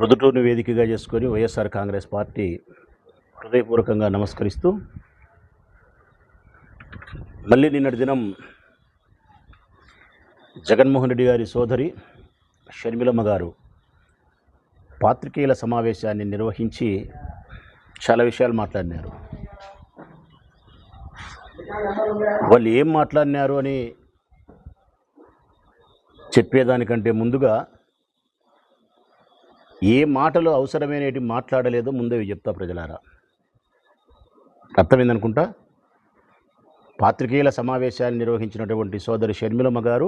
ప్రొద్దుటూరుని వేదికగా చేసుకొని వైఎస్ఆర్ కాంగ్రెస్ పార్టీ హృదయపూర్వకంగా నమస్కరిస్తూ, మళ్ళీ నిన్నటి దినం జగన్మోహన్ రెడ్డి గారి సోదరి షర్మిలమ్మ గారు పాత్రికేయుల సమావేశాన్ని నిర్వహించి చాలా విషయాలు మాట్లాడినారు. వాళ్ళు ఏం మాట్లాడినారు అని చెప్పేదానికంటే ముందుగా ఏ మాటలు అవసరమైనవి మాట్లాడలేదో ముందే చెప్తా ప్రజలారా. అర్థమైందనుకుంటా. పాత్రికేయుల సమావేశాన్ని నిర్వహించినటువంటి సోదరి షర్మిలమ్మ గారు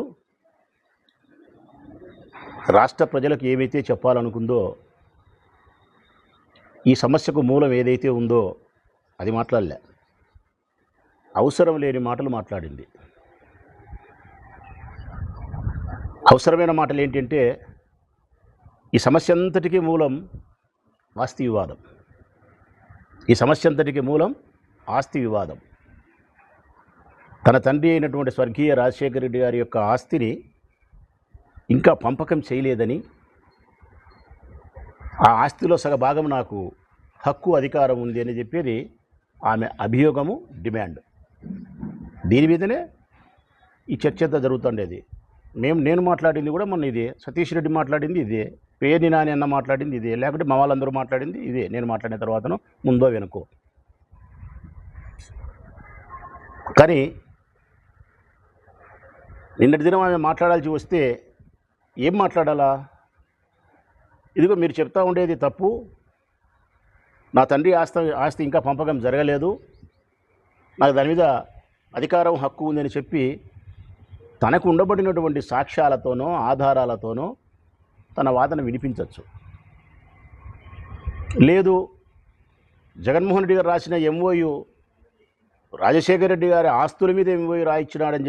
రాష్ట్ర ప్రజలకు ఏమైతే చెప్పాలనుకుందో, ఈ సమస్యకు మూలం ఏదైతే ఉందో అది మాట్లాడలే. అవసరం లేని మాటలు మాట్లాడింది. అవసరమైన మాటలు ఏంటంటే, ఈ సమస్య అంతటికీ మూలం ఆస్తి వివాదం. ఈ సమస్య అంతటికీ మూలం ఆస్తి వివాదం. తన తండ్రి అయినటువంటి స్వర్గీయ రాజశేఖర రెడ్డి గారి యొక్క ఆస్తిని ఇంకా పంపకం చేయలేదని, ఆ ఆస్తిలో సగభాగం నాకు హక్కు అధికారం ఉంది అని చెప్పేది ఆమె అభియోగము, డిమాండ్. దీని మీదనే ఈ చర్చ అంతా జరుగుతుండేది. నేను మాట్లాడింది కూడా మొన్న ఇదే, సతీష్ రెడ్డి మాట్లాడింది ఇదే, పేర్ని నాని అన్న మాట్లాడింది ఇదే, లేకుంటే మా వాళ్ళందరూ మాట్లాడింది ఇదే. నేను మాట్లాడిన తర్వాతనో ముందో వెనుకో. కానీ నిన్నటి దినం ఆమె మాట్లాడాల్సి వస్తే ఏం మాట్లాడాలా? ఇదిగో మీరు చెప్తా ఉండేది తప్పు, నా తండ్రి ఆస్తి ఇంకా పంపకం జరగలేదు, నాకు దాని మీద అధికారం, హక్కు ఉందని చెప్పి తనకు ఉండబడినటువంటి సాక్ష్యాలతోనో ఆధారాలతోనో తన వాదన వినిపించవచ్చు. లేదు, జగన్మోహన్ రెడ్డి గారు రాసిన ఎంఓయు రాజశేఖర రెడ్డి గారి ఆస్తుల మీద ఎంఓయు రాయించినాడని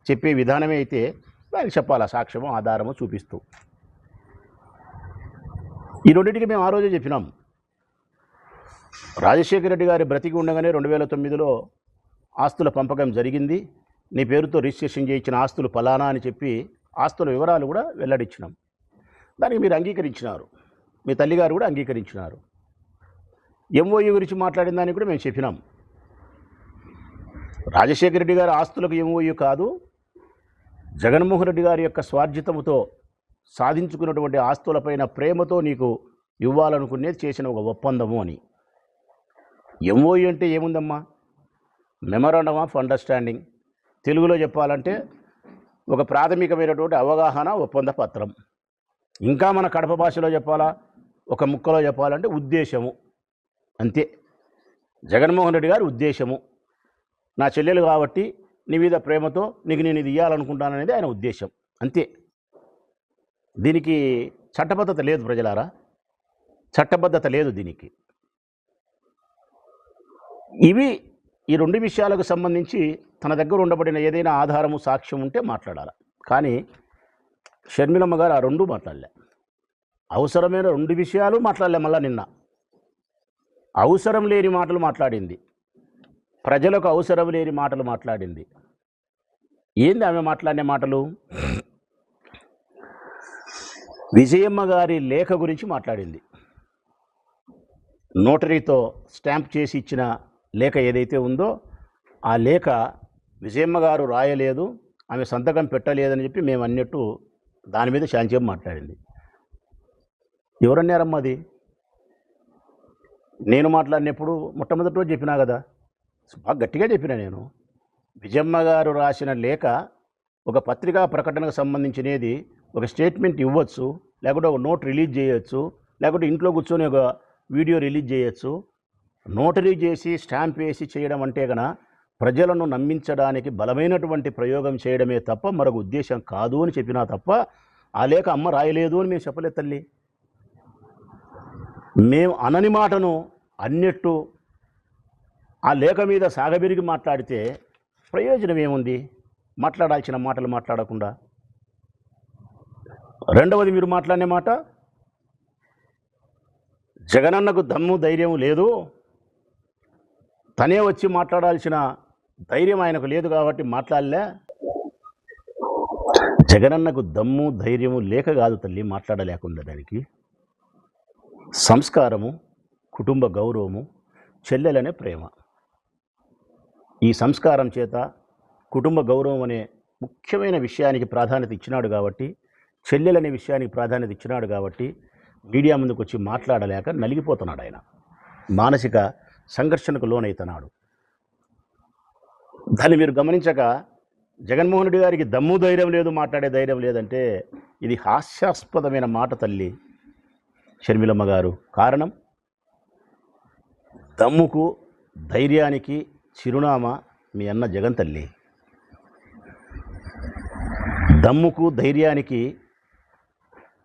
చెప్పే విధానమే అయితే దానికి చెప్పాలా సాక్ష్యమో ఆధారమో చూపిస్తూ. ఈ రెండింటికి మేము ఆ రోజే చెప్పినాం. రాజశేఖర రెడ్డి గారి బ్రతికి ఉండగానే 2009లో ఆస్తుల పంపకం జరిగింది, నీ పేరుతో రిజిస్ట్రేషన్ చేయించిన ఆస్తులు ఫలానా అని చెప్పి ఆస్తుల వివరాలు కూడా వెల్లడించినాం. దానికి మీరు అంగీకరించినారు, మీ తల్లిగారు కూడా అంగీకరించినారు. ఎంఓయూ గురించి మాట్లాడిన దానికి కూడా మేము చెప్పినాం. రాజశేఖర రెడ్డి గారి ఆస్తులకు ఎంఓయూ కాదు, జగన్మోహన్ రెడ్డి గారి యొక్క స్వార్జితముతో సాధించుకున్నటువంటి ఆస్తులపైన ప్రేమతో నీకు ఇవ్వాలనుకునేది చేసిన ఒక ఒప్పందము అని. ఎంఓయూ అంటే ఏముందమ్మా? Memorandum of understanding. తెలుగులో చెప్పాలంటే ఒక ప్రాథమికమైనటువంటి అవగాహన ఒప్పంద పత్రం. ఇంకా మన కడప భాషలో చెప్పాలా, ఒక ముక్కలో చెప్పాలంటే ఉద్దేశము. అంతే. జగన్మోహన్ రెడ్డి గారి ఉద్దేశము, నా చెల్లెలు కాబట్టి నీ మీద ప్రేమతో నీకు నేను ఇది ఇవ్వాలనుకుంటాననేది ఆయన ఉద్దేశం. అంతే. దీనికి చట్టబద్ధత లేదు ప్రజలారా, చట్టబద్ధత లేదు దీనికి. ఇవి ఈ రెండు విషయాలకు సంబంధించి తన దగ్గర ఉండబడిన ఏదైనా ఆధారము, సాక్ష్యం ఉంటే మాట్లాడాలి. కానీ షర్మిలమ్మ గారు ఆ రెండు మాట్లాడలే. అవసరమైన రెండు విషయాలు మాట్లాడలే. మళ్ళా నిన్న అవసరం లేని మాటలు మాట్లాడింది, ప్రజలకు అవసరం లేని మాటలు మాట్లాడింది. ఏంది ఆమె మాట్లాడిన మాటలు? విజయమ్మ గారి లేఖ గురించి మాట్లాడింది. నోటరీతో స్టాంప్ చేసి ఇచ్చిన లేఖ ఏదైతే ఉందో ఆ లేఖ విజయమ్మ గారు రాయలేదు, ఆమె సంతకం పెట్టలేదని చెప్పి మేము అన్నట్టు దాని మీద శాంతిం మాట్లాడింది. ఎవరన్నారమ్మా అది? నేను మాట్లాడినప్పుడు మొట్టమొదటి రోజు చెప్పినా కదా, బాగా గట్టిగా చెప్పినా నేను. విజయమ్మ గారు రాసిన లేఖ ఒక పత్రికా ప్రకటనకు సంబంధించినది, ఒక స్టేట్మెంట్ ఇవ్వచ్చు, లేకుంటే ఒక నోట్ రిలీజ్ చేయొచ్చు, లేకుంటే ఇంట్లో కూర్చొని ఒక వీడియో రిలీజ్ చేయొచ్చు. నోటరీ చేసి స్టాంప్ వేసి చేయడం అంటే కనుక ప్రజలను నమ్మించడానికి బలమైనటువంటి ప్రయోగం చేయడమే తప్ప మరొక ఉద్దేశం కాదు అని చెప్పినా తప్ప ఆ లేఖ అమ్మ రాయలేదు అని మేము చెప్పలేదు తల్లి. మేము అనని మాటను అన్నట్టు ఆ లేఖ మీద సాగబెరిగి మాట్లాడితే ప్రయోజనం ఏముంది? మాట్లాడాల్సిన మాటలు మాట్లాడకుండా. రెండవది, మీరు మాట్లాడిన మాట, జగనన్నకు దమ్ము ధైర్యం లేదు, తనే వచ్చి మాట్లాడాల్సిన ధైర్యం ఆయనకు లేదు కాబట్టి మాట్లాడలే. జగనన్నకు దమ్ము ధైర్యము లేక కాదు తల్లి మాట్లాడలేకుండా దానికి. సంస్కారము, కుటుంబ గౌరవము, చెల్లెలనే ప్రేమ. ఈ సంస్కారం చేత కుటుంబ గౌరవం అనే ముఖ్యమైన విషయానికి ప్రాధాన్యత ఇచ్చినాడు కాబట్టి, చెల్లెలనే విషయానికి ప్రాధాన్యత ఇచ్చినాడు కాబట్టి మీడియా ముందుకు వచ్చి మాట్లాడలేక నలిగిపోతున్నాడు. ఆయన మానసిక సంఘర్షణకు లోనవుతున్నాడు. దాన్ని మీరు గమనించక జగన్మోహన్ రెడ్డి గారికి దమ్ము ధైర్యం లేదు, మాట్లాడే ధైర్యం లేదంటే ఇది హాస్యాస్పదమైన మాట తల్లి షర్మిలమ్మ గారు. కారణం, దమ్ముకు ధైర్యానికి చిరునామా మీ అన్న జగన్ తల్లి. దమ్ముకు ధైర్యానికి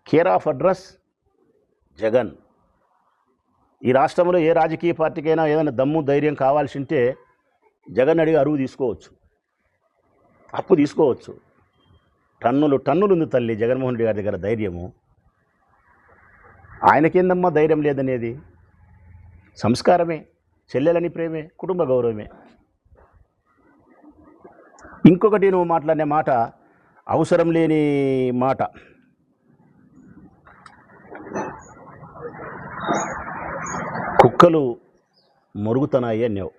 కేర్ ఆఫ్ అడ్రస్ జగన్. ఈ రాష్ట్రంలో ఏ రాజకీయ పార్టీకైనా ఏదైనా దమ్ము ధైర్యం కావాల్సి ఉంటే జగన్ అడిగి అరువు తీసుకోవచ్చు, అప్పు తీసుకోవచ్చు. టన్నులు ఉంది తల్లి జగన్మోహన్ రెడ్డి గారి దగ్గర ధైర్యము. ఆయనకేందమ్మా ధైర్యం లేదనేది? సంస్కారమే, చెల్లెలని ప్రేమే, కుటుంబ గౌరవమే. ఇంకొకటి నువ్వు మాట్లాడిన మాట అవసరం లేని మాట. కుక్కలు మొరుగుతున్నాయి అన్నావు.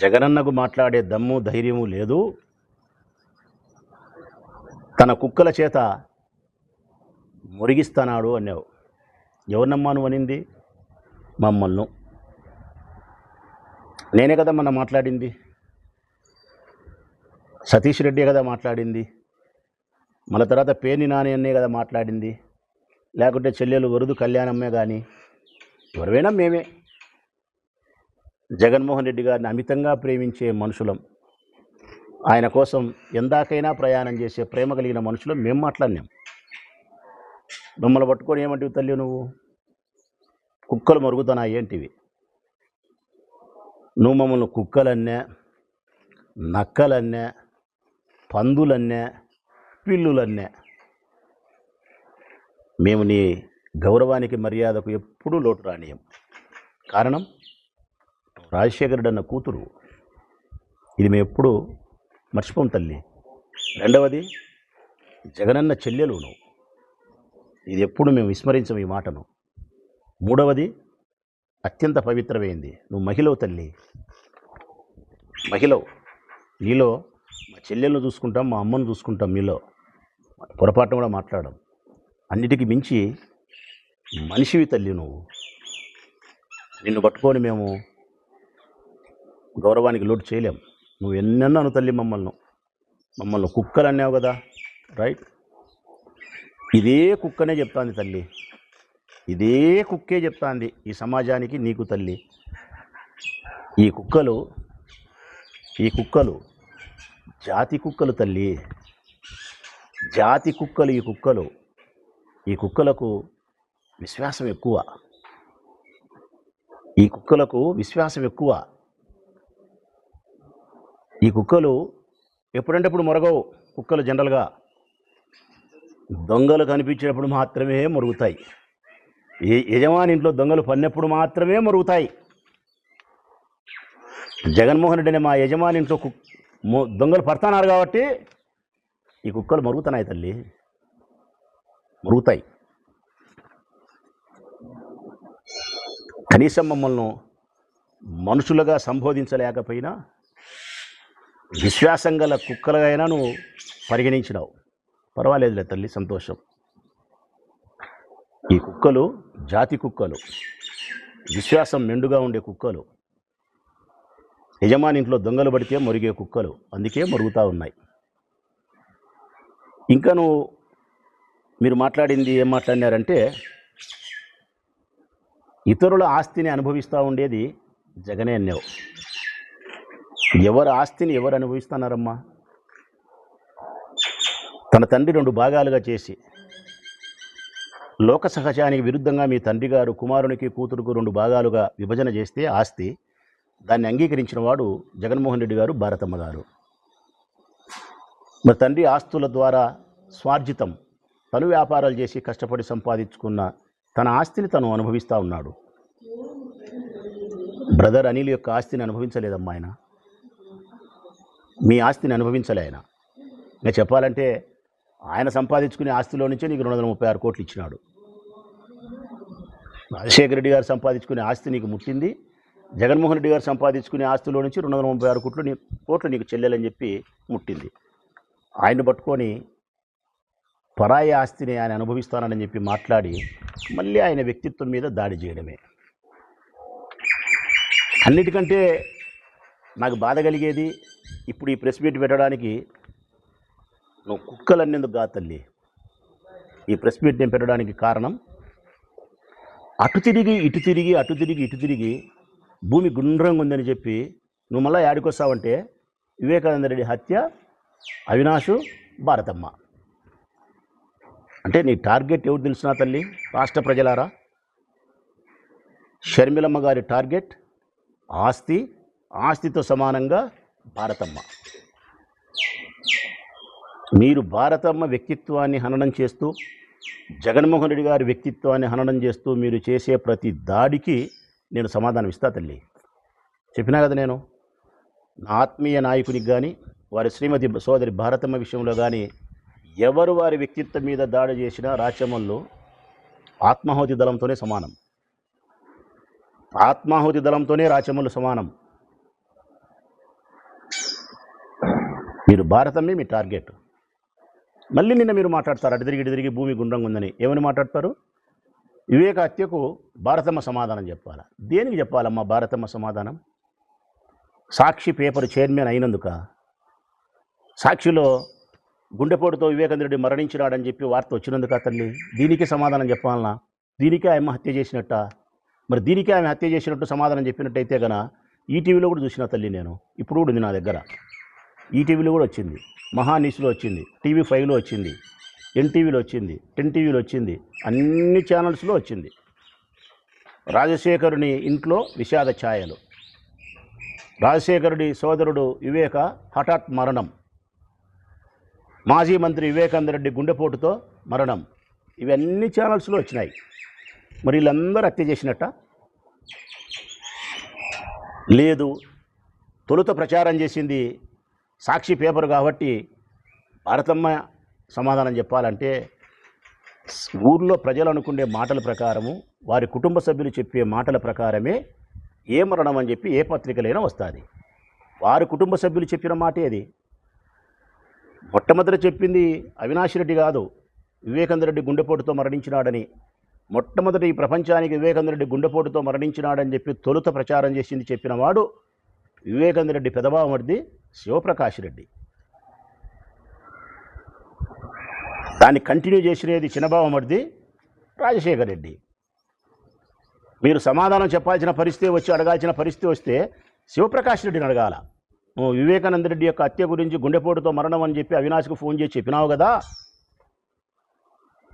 జగనన్నకు మాట్లాడే దమ్ము ధైర్యము లేదు, తన కుక్కల చేత మురిగిస్తున్నాడు అన్నావు. ఎవరినమ్మా నువ్వు అనింది? మమ్మల్ని. నేనే కదా మొన్న మాట్లాడింది, సతీష్ రెడ్డి కదా మాట్లాడింది, మన తర్వాత పేర్ని నాని అన్నే కదా మాట్లాడింది, లేకుంటే చెల్లెలు వరుదు కళ్యాణమ్మే. కానీ ఎవరైనా మేమే జగన్మోహన్ రెడ్డి గారిని అమితంగా ప్రేమించే మనుషులం, ఆయన కోసం ఎందాకైనా ప్రయాణం చేసే ప్రేమ కలిగిన మనుషులం మేము మాట్లాడినాం. మమ్మల్ని పట్టుకొని ఏమంటివి తల్లి నువ్వు? కుక్కలు మరుగుతున్నాయి ఏంటివి? నువ్వు మమ్మల్ని కుక్కలన్నా, నక్కలన్నా, పందులన్నా, పిల్లులన్నా. మేము నీ గౌరవానికి మర్యాదకు ఎప్పుడూ లోటు రానియం. కారణం, రాజశేఖర రెడ్డి అన్న కూతురు. ఇది మేము ఎప్పుడు మర్చిపోం తల్లి. రెండవది, జగనన్న చెల్లెలు నువ్వు. ఇది ఎప్పుడు మేము విస్మరించం ఈ మాటను. మూడవది, అత్యంత పవిత్రమైంది, నువ్వు మహిళవు తల్లి, మహిళవు. నీలో మా చెల్లెలను చూసుకుంటాం, మా అమ్మను చూసుకుంటాం, మీలో పొరపాటును కూడా మాట్లాడడం. అన్నిటికీ మించి మనిషివి తల్లి నువ్వు. నిన్ను పట్టుకొని మేము గౌరవానికి లోటు చేయలేం. నువ్వు ఎన్నెన్నాను తల్లి మమ్మల్ని కుక్కలు అన్నావు కదా, రైట్. ఇదే కుక్కనే చెప్తాంది తల్లి, ఇదే కుక్కే చెప్తాంది ఈ సమాజానికి, నీకు తల్లి. ఈ కుక్కలు జాతి కుక్కలు తల్లి, జాతి కుక్కలు. ఈ కుక్కలకు విశ్వాసం ఎక్కువ, ఈ కుక్కలు ఎప్పుడంటే అప్పుడు మొరగవు. కుక్కలు జనరల్గా దొంగలు కనిపించినప్పుడు మాత్రమే మొరుగుతాయి. యజమాని ఇంట్లో దొంగలు పడినప్పుడు మాత్రమే మొరుగుతాయి. జగన్మోహన్ రెడ్డి అనే మా యజమాని ఇంట్లో దొంగలు పడుతున్నారు కాబట్టి ఈ కుక్కలు మొరుగుతున్నాయి తల్లి, మొరుగుతాయి. కనీసం మమ్మల్ని మనుషులుగా సంబోధించలేకపోయినా విశ్వాసం గల కుక్కలుగా నువ్వు పరిగణించినావు. పర్వాలేదులే తల్లి, సంతోషం. ఈ కుక్కలు జాతి కుక్కలు, విశ్వాసం మెండుగా ఉండే కుక్కలు, యజమాని ఇంట్లో దొంగలు పడితే మొరిగే కుక్కలు, అందుకే మొరుగుతూ ఉన్నాయి. ఇంకా మీరు మాట్లాడింది ఏం మాట్లాడినారంటే, ఇతరుల ఆస్తిని అనుభవిస్తూ ఉండేది జగనే అన్నావు. ఎవరి ఆస్తిని ఎవరు అనుభవిస్తున్నారమ్మా? తన తండ్రి 2 భాగాలుగా చేసి లోక సహజానికి విరుద్ధంగా మీ తండ్రి గారు కుమారునికి కూతురుకు 2 భాగాలుగా విభజన చేస్తే ఆస్తి, దాన్ని అంగీకరించిన వాడు జగన్మోహన్ రెడ్డి గారు, భారతమ్మ గారు. మరి తండ్రి ఆస్తుల ద్వారా స్వార్జితం, తను వ్యాపారాలు చేసి కష్టపడి సంపాదించుకున్న తన ఆస్తిని తను అనుభవిస్తూ ఉన్నాడు. బ్రదర్ అనిల్ యొక్క ఆస్తిని అనుభవించలేదమ్మా ఆయన, మీ ఆస్తిని అనుభవించలే ఆయన. ఇంకా చెప్పాలంటే ఆయన సంపాదించుకునే ఆస్తిలో నుంచే నీకు 236 కోట్లు ఇచ్చినాడు. రాజశేఖర రెడ్డి గారు సంపాదించుకునే ఆస్తి నీకు ముట్టింది, జగన్మోహన్ రెడ్డి గారు సంపాదించుకునే ఆస్తిలో నుంచి 236 కోట్లు నీకు చెల్లెలని చెప్పి ముట్టింది. ఆయన్ని పట్టుకొని పరాయి ఆస్తిని ఆయన అనుభవిస్తానని చెప్పి మాట్లాడి మళ్ళీ ఆయన వ్యక్తిత్వం మీద దాడి చేయడమే. అన్నిటికంటే నాకు బాధ కలిగేది, ఇప్పుడు ఈ ప్రెస్ మీట్ పెట్టడానికి నువ్వు కుక్కలన్నేందుకు కాదు తల్లి. ఈ ప్రెస్ మీట్ నేను పెట్టడానికి కారణం, అటు తిరిగి ఇటు తిరిగి అటు తిరిగి ఇటు తిరిగి భూమి గుండ్రంగా ఉందని చెప్పి నువ్వు మళ్ళీ యాడికొస్తావంటే వివేకానంద రెడ్డి హత్య, అవినాషు, భారతమ్మ. అంటే నీ టార్గెట్ ఎవరు తెలుసునా తల్లి? రాష్ట్ర ప్రజలారా, షర్మిలమ్మ గారి టార్గెట్ ఆస్తి, ఆస్తితో సమానంగా భారతమ్మ. మీరు భారతమ్మ వ్యక్తిత్వాన్ని హననం చేస్తూ, జగన్మోహన్ రెడ్డి గారి వ్యక్తిత్వాన్ని హననం చేస్తూ మీరు చేసే ప్రతి దాడికి నేను సమాధానం ఇస్తా తల్లి. చెప్పినా కదా, నేను నా ఆత్మీయ నాయకునికి కానీ వారి శ్రీమతి సోదరి భారతమ్మ విషయంలో కానీ ఎవరు వారి వ్యక్తిత్వం మీద దాడి చేసినా రాచమల్లు ఆత్మాహుతి దళంతోనే సమానం. ఆత్మాహుతి దళంతోనే రాచమల్లు సమానం. మీరు భారతమ్మే మీ టార్గెట్. మళ్ళీ నిన్న మీరు మాట్లాడతారు అటు తిరిగి ఇటు తిరిగి భూమి గుండ్రంగా ఉందని. ఏమని మాట్లాడతారు? వివేక హత్యకు భారతమ్మ సమాధానం చెప్పాలా? దేనికి చెప్పాలమ్మా భారతమ్మ సమాధానం? సాక్షి పేపర్ చైర్మన్ అయినందుక? సాక్షిలో గుండెపోటుతో వివేకానంద రెడ్డి మరణించినాడని చెప్పి వార్త వచ్చినందుక తల్లి? దీనికి సమాధానం చెప్పాలనా? దీనికే ఆమె హత్య చేసినట్ట? మరి దీనికే ఆమె హత్య చేసినట్టు సమాధానం చెప్పినట్టయితే కనుక ఈటీవీలో కూడా చూసిన తల్లి నేను. ఇప్పుడు కూడా ఉంది నా దగ్గర. ఈటీవీలో కూడా వచ్చింది, మహాన్యూస్లో వచ్చింది, టీవీ5లో వచ్చింది, ఎన్టీవీలో వచ్చింది, 10 టీవీలో వచ్చింది, అన్ని ఛానల్స్లో వచ్చింది. రాజశేఖరుని ఇంట్లో విషాద ఛాయలు, రాజశేఖరుడి సోదరుడు వివేక హఠాత్ మరణం, మాజీ మంత్రి వివేకానంద రెడ్డి గుండెపోటుతో మరణం, ఇవన్నీ ఛానల్స్లో వచ్చినాయి. మరి వీళ్ళందరూ హత్య చేసినట్ట? లేదు. తొలుత ప్రచారం చేసింది సాక్షి పేపర్ కాబట్టి భారతమ్మ సమాధానం చెప్పాలంటే ఊర్లో ప్రజలు అనుకునే మాటల ప్రకారము, వారి కుటుంబ సభ్యులు చెప్పే మాటల ప్రకారమే ఏ మరణం అని చెప్పి ఏ పత్రికలైనా వస్తుంది. వారి కుటుంబ సభ్యులు చెప్పిన మాటే అది. మొట్టమొదట చెప్పింది అవినాష్ రెడ్డి కాదు, వివేకానంద రెడ్డి గుండెపోటుతో మరణించినాడని. మొట్టమొదటి ఈ ప్రపంచానికి వివేకానంద రెడ్డి గుండెపోటుతో మరణించినాడని చెప్పి తొలుత ప్రచారం చేసింది చెప్పిన వాడు వివేకానంద రెడ్డి పెదబావమరిది శివప్రకాష్ రెడ్డి. దాన్ని కంటిన్యూ చేసినది చిన్నబావమరిది రాజశేఖర్ రెడ్డి. మీరు సమాధానం చెప్పాల్సిన పరిస్థితి వచ్చి అడగాల్సిన పరిస్థితి వస్తే శివప్రకాష్ రెడ్డిని అడగాల. వివేకానంద రెడ్డి యొక్క హత్య గురించి గుండెపోటుతో మరణం అని చెప్పి అవినాష్కు ఫోన్ చేసి చెప్పినావు కదా,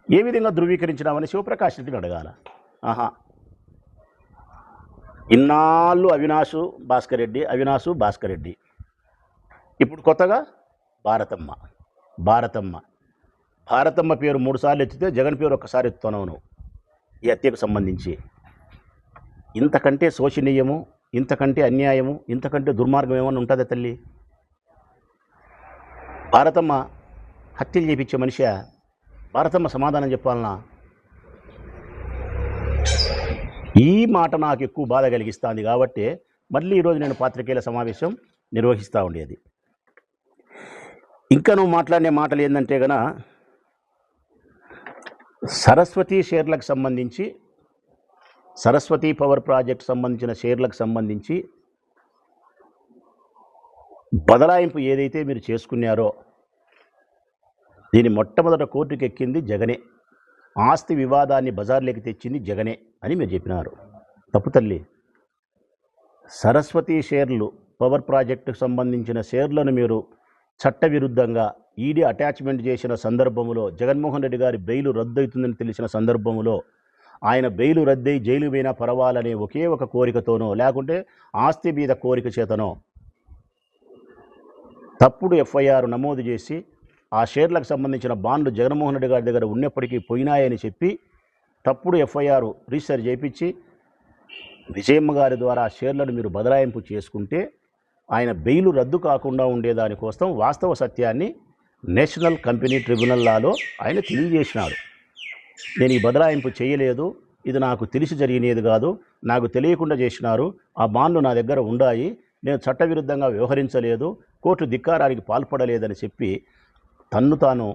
ఏ విధంగా ధృవీకరించినావని శివప్రకాష్ రెడ్డిని అడగాల. ఆహా, ఇన్నాళ్ళు అవినాషు భాస్కర్ రెడ్డి, అవినాషు భాస్కర్ రెడ్డి, ఇప్పుడు కొత్తగా భారతమ్మ. భారతమ్మ భారతమ్మ పేరు 3 సార్లు ఎత్తితే జగన్ పేరు ఒక్కసారి ఎత్తుతున్నావు ఈ హత్యకు సంబంధించి. ఇంతకంటే శోచనీయము, ఇంతకంటే అన్యాయము, ఇంతకంటే దుర్మార్గం ఏమన్నా ఉంటుందా తల్లి? భారతమ్మ హత్యలు చేపించే మనిషి. భారతమ్మ సమాధానం చెప్పాలనా? ఈ మాట నాకు ఎక్కువ బాధ కలిగిస్తుంది కాబట్టి మళ్ళీ ఈరోజు నేను పాత్రికేయుల సమావేశం నిర్వహిస్తూ ఉండేది. ఇంకా నువ్వు మాట్లాడిన మాటలు ఏంటంటే గన సరస్వతి షేర్లకు సంబంధించి, సరస్వతి పవర్ ప్రాజెక్ట్ సంబంధించిన షేర్లకు సంబంధించి బదలాయింపు ఏదైతే మీరు చేసుకున్నారో దీని మొట్టమొదట కోర్టుకు ఎక్కింది జగనే. ఆస్తి వివాదాన్ని బజార్లోకి తెచ్చింది జగనే అని మీరు చెప్పినారు. తప్పు తల్లి. సరస్వతి షేర్లు, పవర్ ప్రాజెక్టుకు సంబంధించిన షేర్లను మీరు చట్టవిరుద్ధంగా ఈడీ అటాచ్మెంట్ చేసిన సందర్భంలో, జగన్మోహన్ రెడ్డి గారి బెయిల్ రద్దవుతుందని తెలిసిన సందర్భంలో, ఆయన బెయిల్ రద్దయి జైలు పోయినా పర్వాలనే ఒకే ఒక కోరికతోనో లేకుంటే ఆస్తి మీద కోరిక చేతనో తప్పుడు ఎఫ్ఐఆర్ నమోదు చేసి ఆ షేర్లకు సంబంధించిన బాండ్లు జగన్మోహన్ రెడ్డి గారి దగ్గర ఉన్నప్పటికీ పోయినాయని చెప్పి తప్పుడు ఎఫ్ఐఆర్ రిజిస్టర్ చేయించి విజయమ్మ గారి ద్వారా ఆ షేర్లను మీరు బదలాయింపు చేసుకుంటే ఆయన బెయిల్ రద్దు కాకుండా ఉండేదానికోసం వాస్తవ సత్యాన్ని నేషనల్ కంపెనీ ట్రిబ్యునల్ లాలో ఆయన తెలియజేసినాడు. నేను ఈ బదలాయింపు చేయలేదు, ఇది నాకు తెలిసి జరిగినది కాదు, నాకు తెలియకుండా చేసినారు, ఆ బాండ్లు నా దగ్గర ఉన్నాయి, నేను చట్టవిరుద్ధంగా వ్యవహరించలేదు, కోర్టు ధిక్కారానికి పాల్పడలేదని చెప్పి తన్ను తాను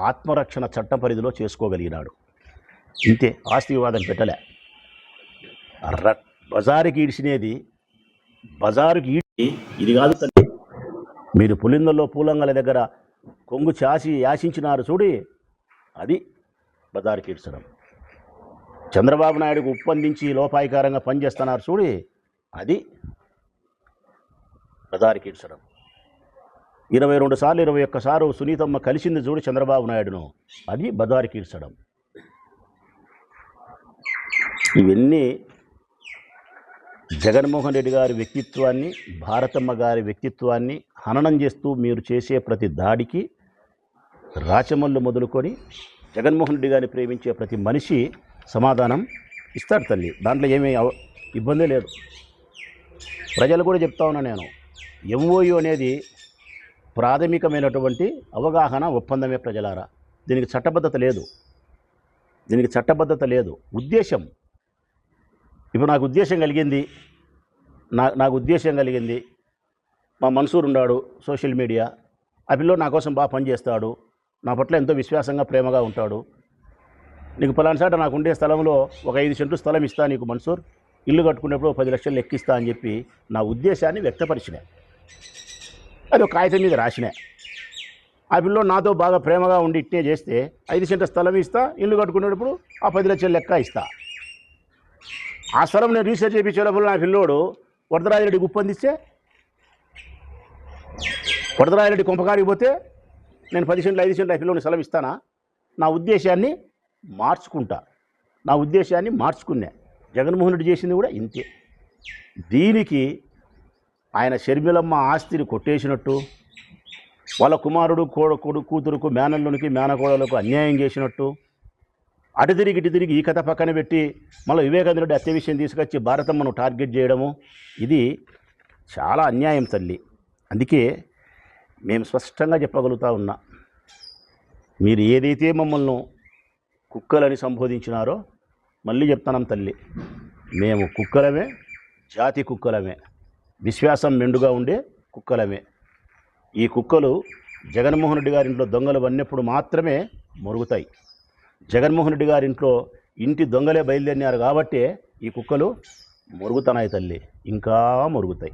ఆత్మరక్షణ చట్టం పరిధిలో చేసుకోగలిగినాడు. ఇంతే, ఆస్తి వివాదం పెట్టలే. బజారుకి ఈడ్చినేది బజారుకి ఈడ్చి ఇది కాదు తల్లి. మీరు పులిందల్లో పూలంగల దగ్గర కొంగు చాసి యాచించినారు చూడి, అది బజారుకి ఈడ్చడం. చంద్రబాబు నాయుడుకు ఉప్పందించి లోపాయికారంగా పనిచేస్తున్నారు చూడి, అది బజారుకి ఈడ్చడం. 22 సార్లు 21 సార్లు సునీతమ్మ కలిసింది చూడు చంద్రబాబు నాయుడును, అది బజారుకి ఈడ్చడం. ఇవన్నీ జగన్మోహన్ రెడ్డి గారి వ్యక్తిత్వాన్ని, భారతమ్మ గారి వ్యక్తిత్వాన్ని హననం చేస్తూ మీరు చేసే ప్రతి దాడికి రాచమల్లు మొదలుకొని జగన్మోహన్ రెడ్డి గారిని ప్రేమించే ప్రతి మనిషి సమాధానం ఇస్తాడు తల్లి. దాంట్లో ఏమీ ఇబ్బంది లేదు. ప్రజలు కూడా చెప్తా ఉన్నా నేను, ఎంఓయూ అనేది ప్రాథమికమైనటువంటి అవగాహన ఒప్పందమే ప్రజలారా. దీనికి చట్టబద్ధత లేదు. ఉద్దేశం, ఇప్పుడు నాకు ఉద్దేశం కలిగింది, నాకు ఉద్దేశం కలిగింది, మా మన్సూర్ ఉన్నాడు సోషల్ మీడియా, ఆ పిల్లోడు నా కోసం బాగా పనిచేస్తాడు, నా పట్ల ఎంతో విశ్వాసంగా ప్రేమగా ఉంటాడు, నీకు పలానాసాట నాకు ఉండే స్థలంలో ఒక 5 సెంట్లు స్థలం ఇస్తా నీకు మన్సూర్, ఇల్లు కట్టుకునేప్పుడు 10 లక్షలు లెక్కిస్తా అని చెప్పి నా ఉద్దేశాన్ని వ్యక్తపరిచిన, అది ఒక కాగితం మీద రాసిన. ఆ పిల్లోడు నాతో బాగా ప్రేమగా ఉండి ఇట్టే చేస్తే 5 సెంట్ల స్థలం ఇస్తా, ఇల్లు కట్టుకునేటప్పుడు ఆ 10 లక్షలు లెక్క ఇస్తా. ఆ స్థలం నేను రీసెర్చ్ చేయించేటప్పుడు నా పిల్లోడు వరదరాజిరెడ్డికి ఉప్పందిస్తే, వరదరాజిరెడ్డి కొంపకాడికి పోతే నేను 10 సెంట్లు 5 సెంట్లు ఆ పిల్లోని స్థలం ఇస్తానా? నా ఉద్దేశాన్ని మార్చుకున్నా. జగన్మోహన్ రెడ్డి చేసింది కూడా ఇంతే. దీనికి ఆయన షర్మిలమ్మ ఆస్తిని కొట్టేసినట్టు, వాళ్ళ కుమారుడు కూతురుకు మేనల్లునికి మేనకోడలకు అన్యాయం చేసినట్టు, అటు తిరిగి ఈ కథ పక్కన పెట్టి మళ్ళీ వివేకానంద రెడ్డి హత్య విషయం తీసుకొచ్చి భారతమ్మను టార్గెట్ చేయడము, ఇది చాలా అన్యాయం తల్లి. అందుకే మేము స్పష్టంగా చెప్పగలుగుతా ఉన్నా, మీరు ఏదైతే మమ్మల్ని కుక్కలని సంబోధించినారో మళ్ళీ చెప్తున్నాం తల్లి, మేము కుక్కలమే, జాతి కుక్కలమే, విశ్వాసం మెండుగా ఉండే కుక్కలమే. ఈ కుక్కలు జగన్మోహన్ రెడ్డి గారి ఇంట్లో దొంగలు పడినప్పుడు మాత్రమే మొరుగుతాయి. జగన్మోహన్ రెడ్డి గారి ఇంటి దొంగలే బయలుదేరినారు కాబట్టే ఈ కుక్కలు మొరుగుతున్నాయి తల్లి, ఇంకా మొరుగుతాయి.